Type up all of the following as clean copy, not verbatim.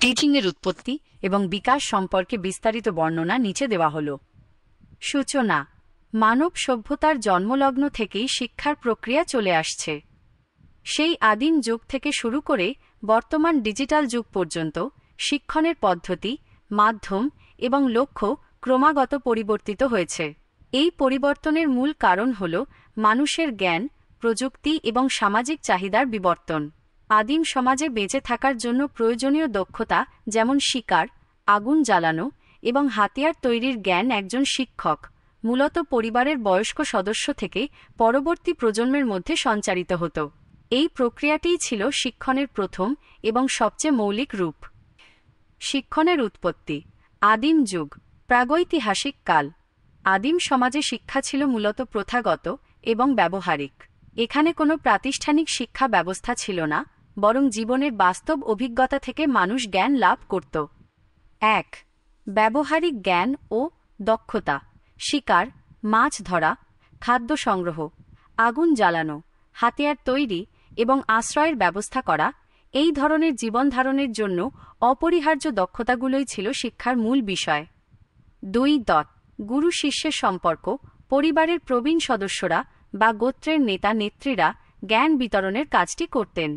টিচিংয়ের উৎপত্তি এবং বিকাশ সম্পর্কে বিস্তারিত বর্ণনা নিচে দেওয়া হল। সূচনা: মানব সভ্যতার জন্মলগ্ন থেকেই শিক্ষার প্রক্রিয়া চলে আসছে। সেই আদিম যুগ থেকে শুরু করে বর্তমান ডিজিটাল যুগ পর্যন্ত শিক্ষণের পদ্ধতি, মাধ্যম এবং লক্ষ্য ক্রমাগত পরিবর্তিত হয়েছে। এই পরিবর্তনের মূল কারণ হল মানুষের জ্ঞান, প্রযুক্তি এবং সামাজিক চাহিদার বিবর্তন। আদিম সমাজে বেঁচে থাকার জন্য প্রয়োজনীয় দক্ষতা যেমন শিকার, আগুন জ্বালানো এবং হাতিয়ার তৈরির জ্ঞান একজন শিক্ষক, মূলত পরিবারের বয়স্ক সদস্য থেকে পরবর্তী প্রজন্মের মধ্যে সঞ্চারিত হতো। এই প্রক্রিয়াটিই ছিল শিক্ষণের প্রথম এবং সবচেয়ে মৌলিক রূপ। শিক্ষণের উৎপত্তি: আদিম যুগ, প্রাগৈতিহাসিক কাল। আদিম সমাজে শিক্ষা ছিল মূলত প্রথাগত এবং ব্যবহারিক। এখানে কোনো প্রাতিষ্ঠানিক শিক্ষা ব্যবস্থা ছিল না, বরং জীবনের বাস্তব অভিজ্ঞতা থেকে মানুষ জ্ঞান লাভ করত। ১. ব্যবহারিক জ্ঞান ও দক্ষতা: শিকার, মাছ ধরা, খাদ্য সংগ্রহ, আগুন জ্বালানো, হাতিয়ার তৈরি এবং আশ্রয়ের ব্যবস্থা করা এই ধরনের জীবনধারণের জন্য অপরিহার্য দক্ষতাগুলোই ছিল শিক্ষার মূল বিষয়। ২. গুরু শিষ্যের সম্পর্ক: পরিবারের প্রবীণ সদস্যরা বা গোত্রের নেতা নেত্রীরা জ্ঞান বিতরণের কাজটি করতেন।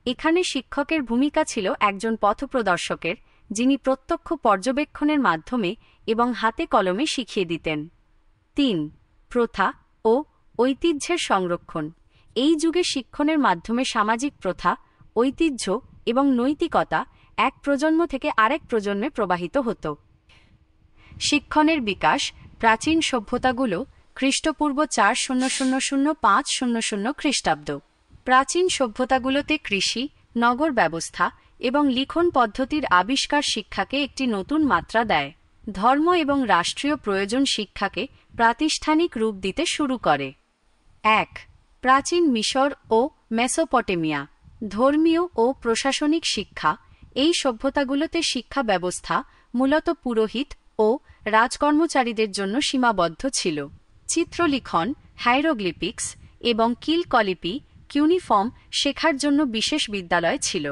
এখানে শিক্ষকের ভূমিকা ছিল একজন পথপ্রদর্শকের, যিনি প্রত্যক্ষ পর্যবেক্ষণের মাধ্যমে এবং হাতে কলমে শিখিয়ে দিতেন। ৩. প্রথা ও ঐতিহ্যের সংরক্ষণ: এই যুগে শিক্ষণের মাধ্যমে সামাজিক প্রথা, ঐতিহ্য এবং নৈতিকতা এক প্রজন্ম থেকে আরেক প্রজন্মে প্রবাহিত হতো। শিক্ষণের বিকাশ: প্রাচীন সভ্যতাগুলো খ্রিস্টপূর্ব ৪০০০-৫০০ খ্রিস্টাব্দ। প্রাচীন সভ্যতাগুলোতে কৃষি, নগর ব্যবস্থা এবং লিখন পদ্ধতির আবিষ্কার শিক্ষাকে একটি নতুন মাত্রা দেয়। ধর্ম এবং রাষ্ট্রীয় প্রয়োজন শিক্ষাকে প্রাতিষ্ঠানিক রূপ দিতে শুরু করে। ১. প্রাচীন মিশর ও মেসোপটেমিয়া। ধর্মীয় ও প্রশাসনিক শিক্ষা: এই সভ্যতাগুলোতে শিক্ষা ব্যবস্থা মূলত পুরোহিত ও রাজকর্মচারীদের জন্য সীমাবদ্ধ ছিল। চিত্রলিখন, হাইরোগ্লিপিক্স এবং কিলকলিপি কিউনিফর্ম শেখার জন্য বিশেষ বিদ্যালয় ছিল।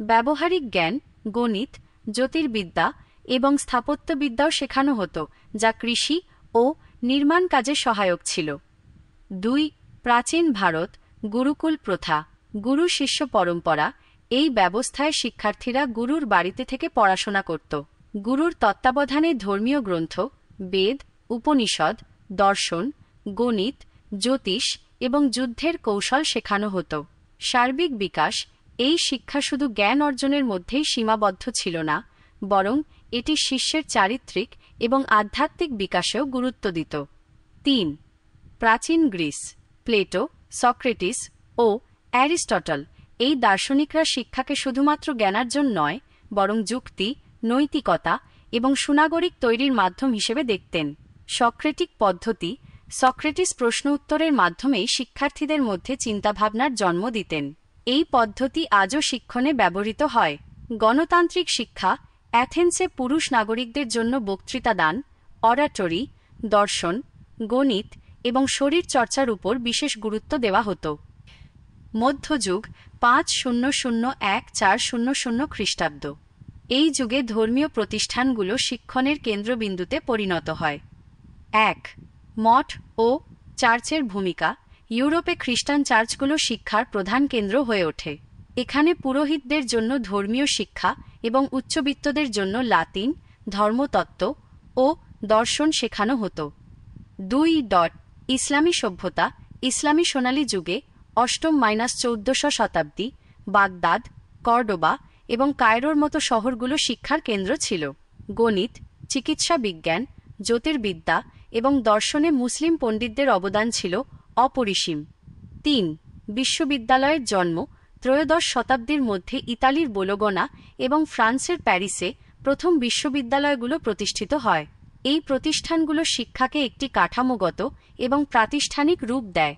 ব্যবহারিক জ্ঞান, গণিত, জ্যোতির্বিদ্যা এবং স্থাপত্যবিদ্যাও শেখানো হতো, যা কৃষি ও নির্মাণ কাজে সহায়ক ছিল। ২. প্রাচীন ভারত, গুরুকুল প্রথা, গুরু শিষ্য পরম্পরা। এই ব্যবস্থায় শিক্ষার্থীরা গুরুর বাড়িতে থেকে পড়াশোনা করত। গুরুর তত্ত্বাবধানে ধর্মীয় গ্রন্থ, বেদ, উপনিষদ, দর্শন, গণিত, জ্যোতিষ এবং যুদ্ধের কৌশল শেখানো হতো। সার্বিক বিকাশ: এই শিক্ষা শুধু জ্ঞান অর্জনের মধ্যেই সীমাবদ্ধ ছিল না, বরং এটি শিষ্যের চারিত্রিক এবং আধ্যাত্মিক বিকাশেও গুরুত্ব দিত। ৩. প্রাচীন গ্রিস, প্লেটো, সক্রেটিস ও অ্যারিস্টটল। এই দার্শনিকরা শিক্ষাকে শুধুমাত্র জ্ঞানার্জন নয়, বরং যুক্তি, নৈতিকতা এবং সুনাগরিক তৈরির মাধ্যম হিসেবে দেখতেন। সক্রেটিক পদ্ধতি: সক্রেটিস প্রশ্ন উত্তরের মাধ্যমেই শিক্ষার্থীদের মধ্যে চিন্তাভাবনার জন্ম দিতেন। এই পদ্ধতি আজও শিক্ষণে ব্যবহৃত হয়। গণতান্ত্রিক শিক্ষা: অ্যাথেন্সে পুরুষ নাগরিকদের জন্য বক্তৃতা দান, অরাটরি, দর্শন, গণিত এবং শরীর চর্চার উপর বিশেষ গুরুত্ব দেওয়া হতো। মধ্যযুগ ৫০০-১৪০০ খ্রিস্টাব্দ। এই যুগে ধর্মীয় প্রতিষ্ঠানগুলো শিক্ষণের কেন্দ্রবিন্দুতে পরিণত হয়। ১. মঠ ও চার্চের ভূমিকা: ইউরোপে খ্রিস্টান চার্চগুলো শিক্ষার প্রধান কেন্দ্র হয়ে ওঠে। এখানে পুরোহিতদের জন্য ধর্মীয় শিক্ষা এবং উচ্চবিত্তদের জন্য লাতিন, ধর্মতত্ত্ব ও দর্শন শেখানো হতো। ২. ইসলামী সভ্যতা: ইসলামী সোনালী যুগে ৮ম-১৪শ শতাব্দী বাগদাদ, কর্ডোবা এবং কায়রোর মতো শহরগুলো শিক্ষার কেন্দ্র ছিল। গণিত, চিকিৎসা বিজ্ঞান, জ্যোতির্বিদ্যা এবং দর্শনে মুসলিম পণ্ডিতদের অবদান ছিল অপরিসীম। ৩. বিশ্ববিদ্যালয়ের জন্ম: ত্রয়োদশ শতাব্দীর মধ্যে ইতালির বোলোগনা এবং ফ্রান্সের প্যারিসে প্রথম বিশ্ববিদ্যালয়গুলো প্রতিষ্ঠিত হয়। এই প্রতিষ্ঠানগুলো শিক্ষাকে একটি কাঠামোগত এবং প্রাতিষ্ঠানিক রূপ দেয়।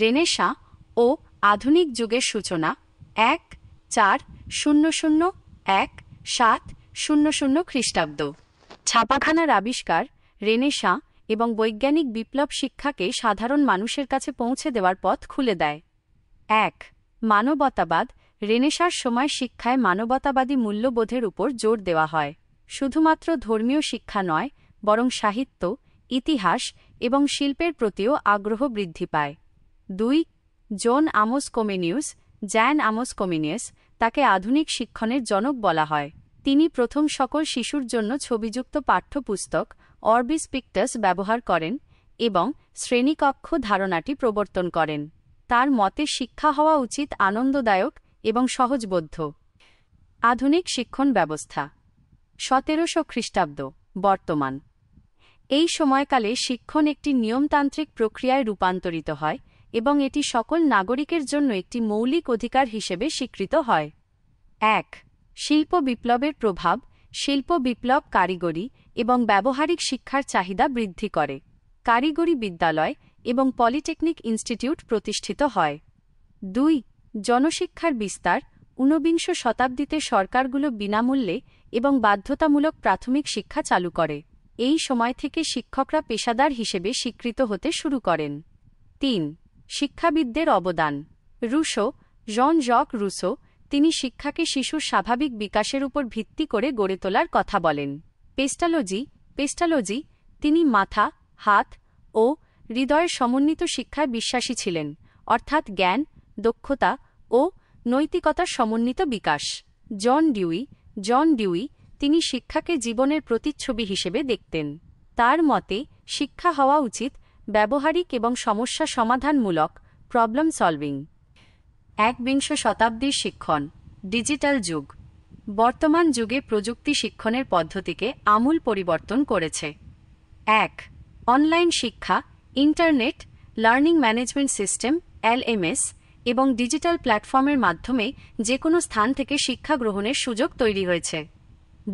রেনেসাঁ ও আধুনিক যুগের সূচনা: ১-৪০০-১-৭০০ খ্রিস্টাব্দ। ছাপাখানার আবিষ্কার, রেনেসাঁ এবং বৈজ্ঞানিক বিপ্লব শিক্ষাকে সাধারণ মানুষের কাছে পৌঁছে দেওয়ার পথ খুলে দেয়। ১. মানবতাবাদ রেনেসাঁর সময় শিক্ষায় মানবতাবাদী মূল্যবোধের উপর জোর দেওয়া হয়। শুধুমাত্র ধর্মীয় শিক্ষা নয়, বরং সাহিত্য, ইতিহাস এবং শিল্পের প্রতিও আগ্রহ বৃদ্ধি পায়। 2. জন আমোস কমেনিউস জ্যান আমোস কমেনিয়াস, তাকে আধুনিক শিক্ষণের জনক বলা হয়। তিনি প্রথম সকল শিশুর জন্য ছবিযুক্ত পাঠ্যপুস্তক অরবিস পিক্টাস ব্যবহার করেন এবং শ্রেণীকক্ষ ধারণাটি প্রবর্তন করেন। তার মতে শিক্ষা হওয়া উচিত আনন্দদায়ক এবং সহজবোধ্য। আধুনিক শিক্ষণ ব্যবস্থা 1700 খ্রিস্টাব্দ বর্তমান। এই সময়কালে শিক্ষণ একটি নিয়মতান্ত্রিক প্রক্রিয়ায় রূপান্তরিত হয় এবং এটি সকল নাগরিকের জন্য একটি মৌলিক অধিকার হিসেবে স্বীকৃত হয়। 1. শিল্প বিপ্লবের প্রভাব শিল্প বিপ্লব কারিগরি এবং ব্যবহারিক শিক্ষার চাহিদা বৃদ্ধি করে। কারিগরি বিদ্যালয় এবং পলিটেকনিক ইনস্টিটিউট প্রতিষ্ঠিত হয়। 2. জনশিক্ষার বিস্তার 19বিংশ শতাব্দীতে সরকারগুলো বিনামূল্যে এবং বাধ্যতামূলক প্রাথমিক শিক্ষা চালু করে। এই সময় থেকে শিক্ষকরা পেশাদার হিসেবে স্বীকৃত হতে শুরু করেন। 3. শিক্ষাবিদদের অবদান রুসো জন জক রুসো, তিনি শিক্ষাকে শিশুর স্বাভাবিক বিকাশের উপর ভিত্তি করে গড়ে তোলার কথা বলেন। পেস্টালজি, তিনি মাথা, হাত ও হৃদয়ের সমন্বিত শিক্ষায় বিশ্বাসী ছিলেন, অর্থাৎ জ্ঞান, দক্ষতা ও নৈতিকতার সমন্বিত বিকাশ। জন ডিউই, তিনি শিক্ষাকে জীবনের প্রতিচ্ছবি হিসেবে দেখতেন। তার মতে শিক্ষা হওয়া উচিত ব্যবহারিক এবং সমস্যা সমাধানমূলক প্রবলেম সলভিং। 21বিংশ শতাব্দীর শিক্ষণ ডিজিটাল যুগ। বর্তমান যুগে প্রযুক্তি শিক্ষণের পদ্ধতিকে আমূল পরিবর্তন করেছে। 1. অনলাইন শিক্ষা internet learning management system LMS এবং ডিজিটাল প্ল্যাটফর্মের মাধ্যমে যে কোনো স্থান থেকে শিক্ষা গ্রহণের সুযোগ তৈরি হয়েছে।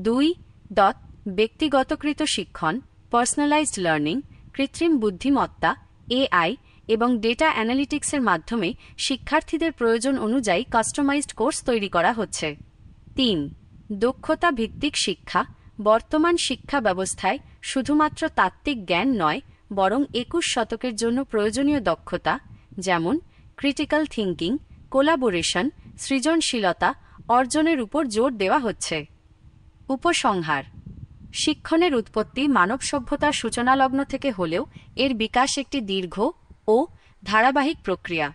2. ব্যক্তিগতকৃত শিক্ষণ পার্সোনালাইজড লার্নিং কৃত্রিম বুদ্ধিমত্তা AI এবং ডেটা অ্যানালিটিক্সের মাধ্যমে শিক্ষার্থীদের প্রয়োজন অনুযায়ী কাস্টমাইজড কোর্স তৈরি করা হচ্ছে। 3. দক্ষতা ভিত্তিক শিক্ষা বর্তমান শিক্ষা ব্যবস্থায় শুধুমাত্র তাত্ত্বিক জ্ঞান নয়, বরং 21 শতকের জন্য প্রয়োজনীয় দক্ষতা যেমন ক্রিটিক্যাল থিঙ্কিং, কোলাবোরেশন, সৃজনশীলতা অর্জনের উপর জোর দেওয়া হচ্ছে। উপসংহার শিক্ষণের উৎপত্তি মানব সভ্যতার সূচনালগ্ন থেকে হলেও এর বিকাশ একটি দীর্ঘ ও ধারাবাহিক প্রক্রিয়া।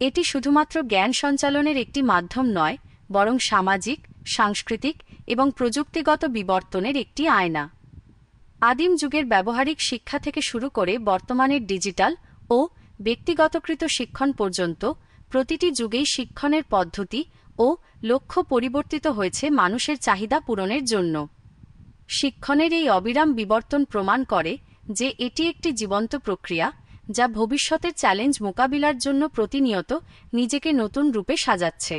এটি শুধুমাত্র জ্ঞান সঞ্চালনের একটি মাধ্যম নয়, বরং সামাজিক, সাংস্কৃতিক এবং প্রযুক্তিগত বিবর্তনের একটি আয়না। আদিম যুগের ব্যবহারিক শিক্ষা থেকে শুরু করে বর্তমানের ডিজিটাল ও ব্যক্তিগতকৃত শিক্ষণ পর্যন্ত প্রতিটি যুগেই শিক্ষণের পদ্ধতি ও লক্ষ্য পরিবর্তিত হয়েছে মানুষের চাহিদা পূরণের জন্য। শিক্ষণের এই অবিরাম বিবর্তন প্রমাণ করে যে এটি একটি জীবন্ত প্রক্রিয়া, যা ভবিষ্যতের চ্যালেঞ্জ মোকাবিলার জন্য প্রতিনিয়ত নিজেকে নতুন রূপে সাজাচ্ছে।